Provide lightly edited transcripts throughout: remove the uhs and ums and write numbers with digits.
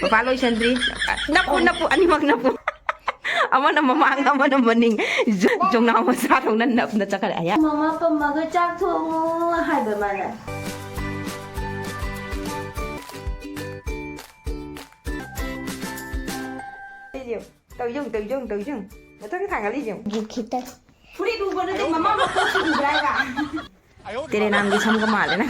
Papa Loi Sandri. Napu ani mag napu. Ama na mamang ama na maning jong na ma sa thong nan nap na chakare aya. Mama pa maga chak thong hai ba mana. Tự dưng. Mà thấy cái thằng ở lý dừng. Kita. Puri du bana de mama ma ko su ubraiga. Tere naam ki sam ka maal hai na.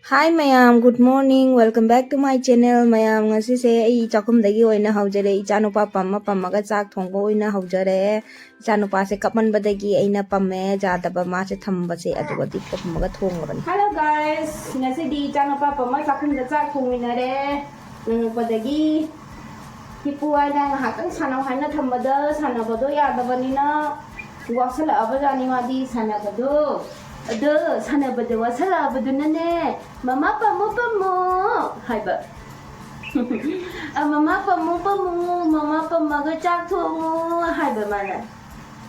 Hi Mayam, good morning. Welcome back to my channel. Mayam ngasi se ai chakum dagi oina haujare ichanupa pamma chak thongbo oina haujare. Ichanupa se kapan badagi aina pamme jadaba ma se thamba se aduga dikka pamma thongran. Hello guys, ngasi di ichanupa pamma chakum da chak thongminare. Nang badagi hipuai nang hakang sanau haina thambada sanabado yadabanina wasala abajani madi sanabado. Ada sana bada wasala badunane mama pamu hai ba mama pamu mama pamaga chak thongu hai ba mana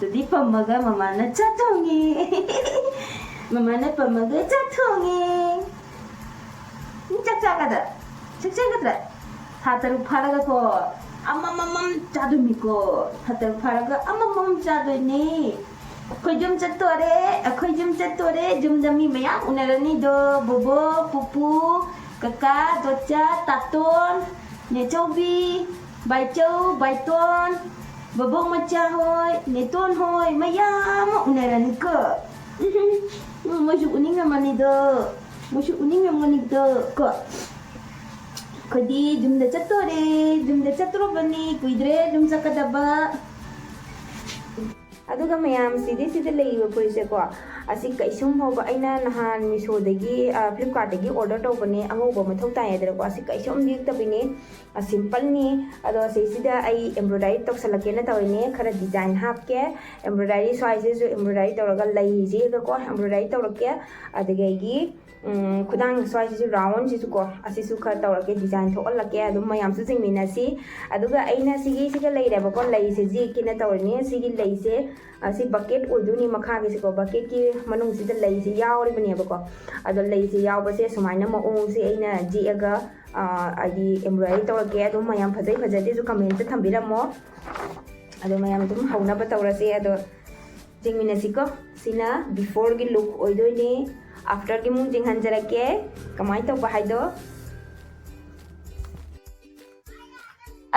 jadi pamaga mama na chak thongi mama na pamaga chak thongi ni chak ada hataru pharaga ko amamam chadumi ko hataru pharaga amamam chaduni Akoy jum chatore jum dami maya unarani do bobo pupu kakak docha taton nechobi baiton bobong macha hoy neton hoy mayam unarani ko masuk uning mani do ko kodi jum da chatoro bani kuidre jum sakadaba aduga mayam sidi leiba purise ko asi kaisum hoba aina nahan miso dagi flipkart dagi order tawbane angoba mathau tai adra ko asi kaisum dik tabine simple ni ado sida ai embroidery toksalake na tawine khara design hapke embroidery sizes embroidery tawraga lei ji ko embroidery tawrake adagi khudang swai round ji ko asi su kha tawrake design thokalake adum mayam su jingmina si aduga aina sigi leire ba ko lei se ji kina tawrni sigi lei se asi bucket uduni makha gi ko bucket ki manung si lei se yauri bani ba ko ado lei se yaw ba se sumaina ma ong se aina ji aga agi embroidery tawrake adum mayam phajai su comment ta thambiramo ado mayam dum hauna ba tawrase ado jingmina si ko sina before gi look oidoi after ki mung jing hanjara ke kamai to bahai do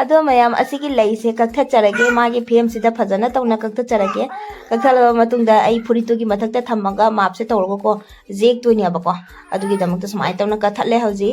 ado mayam asigi lei se kakta charage magi phem sida phajana tawna kakta charage kakta matungda ai purito gi mathakta thamaga map se tawrgo ko jek to ni abako adugi damakta samai tawna ka thatle hauji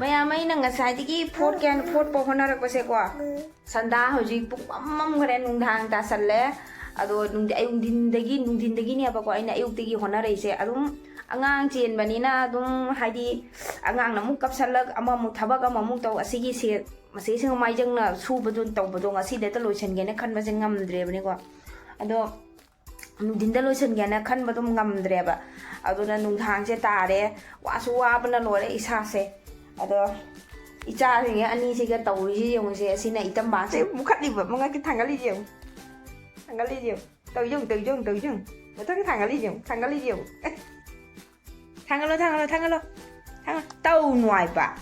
Maya may nang ngasai port can port po honar ko se ko sanda hoji puk mam gren nung dang ta salle ado nung ayung din dagi ni apa ko aina ayuk tigi honar ise adum angang chen banina adum haidi angang namuk kap salak ama mu thabak ama mu taw asigi se masi sing mai jang na su badun taw badong asi de ta loichen ge na khan ba jang ngam dre bani ko ado nung din da loichen ge na khan badum ngam dre ba ado na nung dang se tare wa su wa bana lore isa se ado icha sing ani se ga tawi ji yong se asina itam ba se mukhat ni ba manga ki thangali ji taw jung ma ta ki thangali ji thangalo taw nuai ba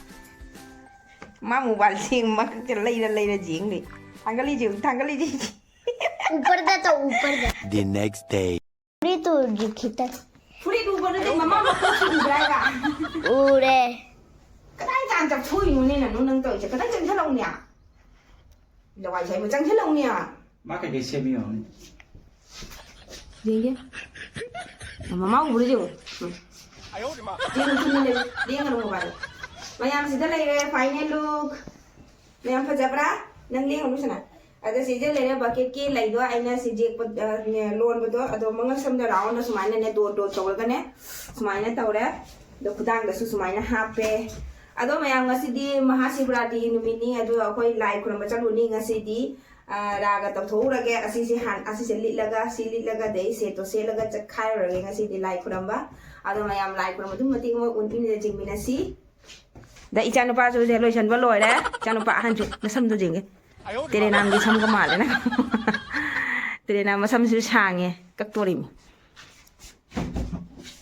ma mu bal sing ma ke leira jing ni thangali ji ऊपर दा तो ऊपर दा The next day. पूरी तो दिखता Puri du ba na din mama mo ko si Ibrahim ka. उड़े Kadang jang jang chui nu ni na nu nang to je kadang jang thalong nia. Lawai chai mo jang thalong nia. Maka ke semio. jing mama u buru jing Dia nganu ba. Mayam sida lai final look. Mayam fa jabra nang ling nu sana. Ada sije lene bucket ki lai do aina sije loan bedo ado manga samda round na sumaina ne do chawga ne sumaina tawre do khudang da su sumaina hape ado mayam ngasidi mahasivratri numini ado akoi lai khuramba chaluni ngasidi raga tawthorage asisi litlaga dei se to se laga chakhai rage ngasidi lai khuramba ado mayam lai khuramba dum mati mo unpin de jingmina si da ichanu pa su je loichen ba loi re chanu pa han chu na sam do jing tere nam di sam ka mal na tere nam sam su sange kak torim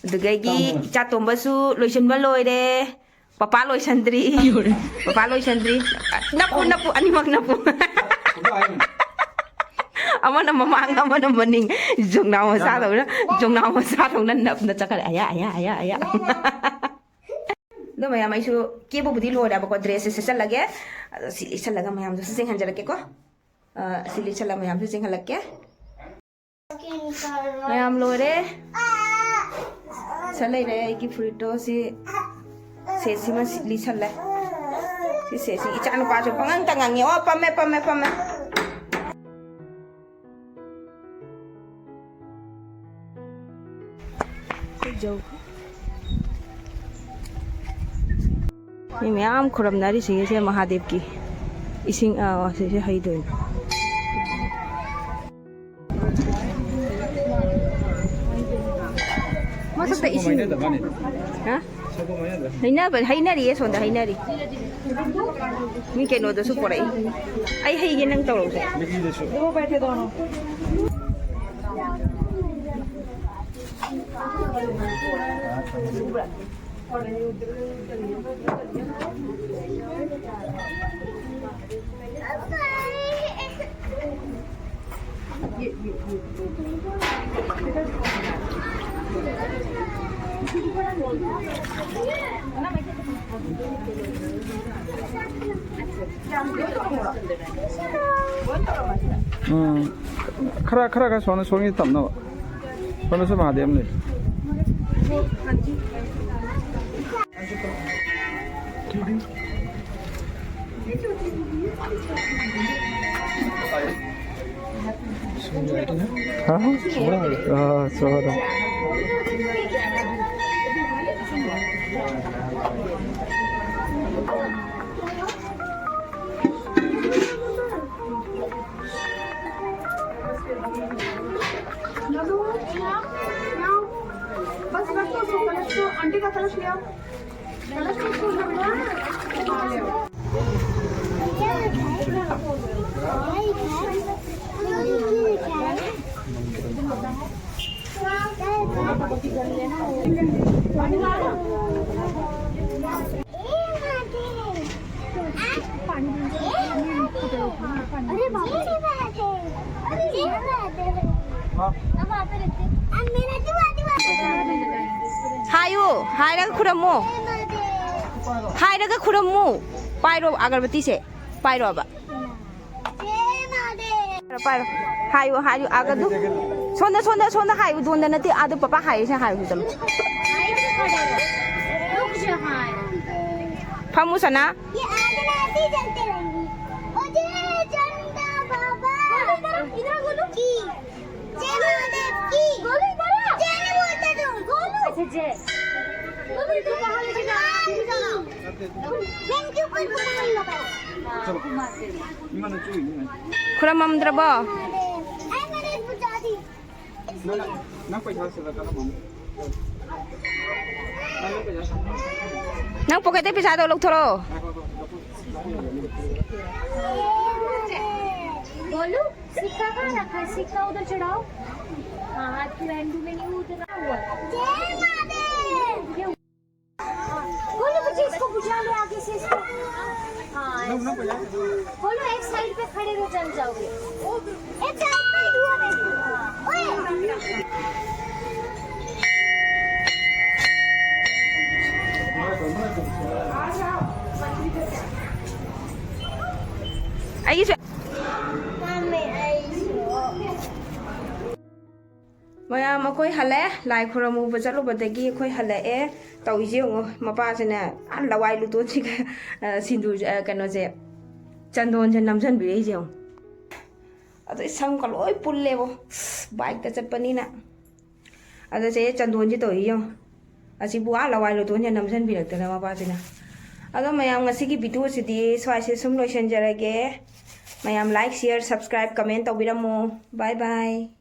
dugai gi chatom ba su loichen ba loi re papa loichen dri napu ani mak napu ama na mamang ama na maning jong na ma sa thong nan nap na chakar aya do mayam ai su ke bo budi lo da ko dress se sal lage sili sal laga mayam do sing hanjal ke ko sili sal mayam sing halak ke mayam lo re salai re ki frito si ma sili sal la si ichanu pa so pangang tangang yo pame jauh ये ma'am खुरमनारी Singh से महादेव की इसिंग से हई दोन मसत इसिंग हां हैना रि सोंदा हैना रि मी केनो दसु पराई आई हैगे नंग तौरो से दो बैठे दोनो खरा का सोने सोंगी तब ना सोने से महादेव ने हाँ सोरा आंटी का कलश लिया हायो हायरगा खुरमो हायरगा खुरमो पाइरो अगरबत्ती से पाइरो अब पाइरो हायो हायो आगदु सोंदा हायो दोंदा नती आदु पापा हायो से हायो चलो फमू सना ये आग ना ऐसे ही जलते रहेंगी ओ जय चंदा बाबा इधर गोलू की जय महादेव की गोलू इधर आ जय नहीं बोलते तुम गोलू अच्छा जय गोलू इधर कहां लेके जा थैंक यू पर घुमाने लगा चलो 이만은 쭉 있네. खुरम द्रबो आई मैंने पूछा थी 나 पैसा से लगा ना मम्मी. नंग पॉकेट पैसा दो लोग थोड़ो गोलू सिक्का कहाँ रखा है सिक्का उधर चढ़ाओ हाँ हाथ की बैंड में नहीं उधर हुआ जय महादेव गोलू बच्चे इसको बुझा लो आगे से इसको हाँ गोलू एक साइड पे खड़े रहो चल जाओगे एक साइड पे ही हुआ ओए आई से मम्मी आई मयाम अखोई हले लाई खुरमु चलुबदगी अखोई हलए तौइजे मपासने लवाई लुतोन सिग सिंदूर कनोजे चंदोन से नमजनबिरेजे अदो सम का लोई पुल्लेबो बाइक त चटपनीना अदो से चंदोन जे तौइयो असी बुआ लवाई लुतोन से नमजनबिरक्तना मपासने अदो मयाम ngasi वीडियो सिदी स्वाइ से सुम लोइसन जरगे मयाम लाइक शेयर सब्सक्राइब कमेंट तौबिरमो बाय बाय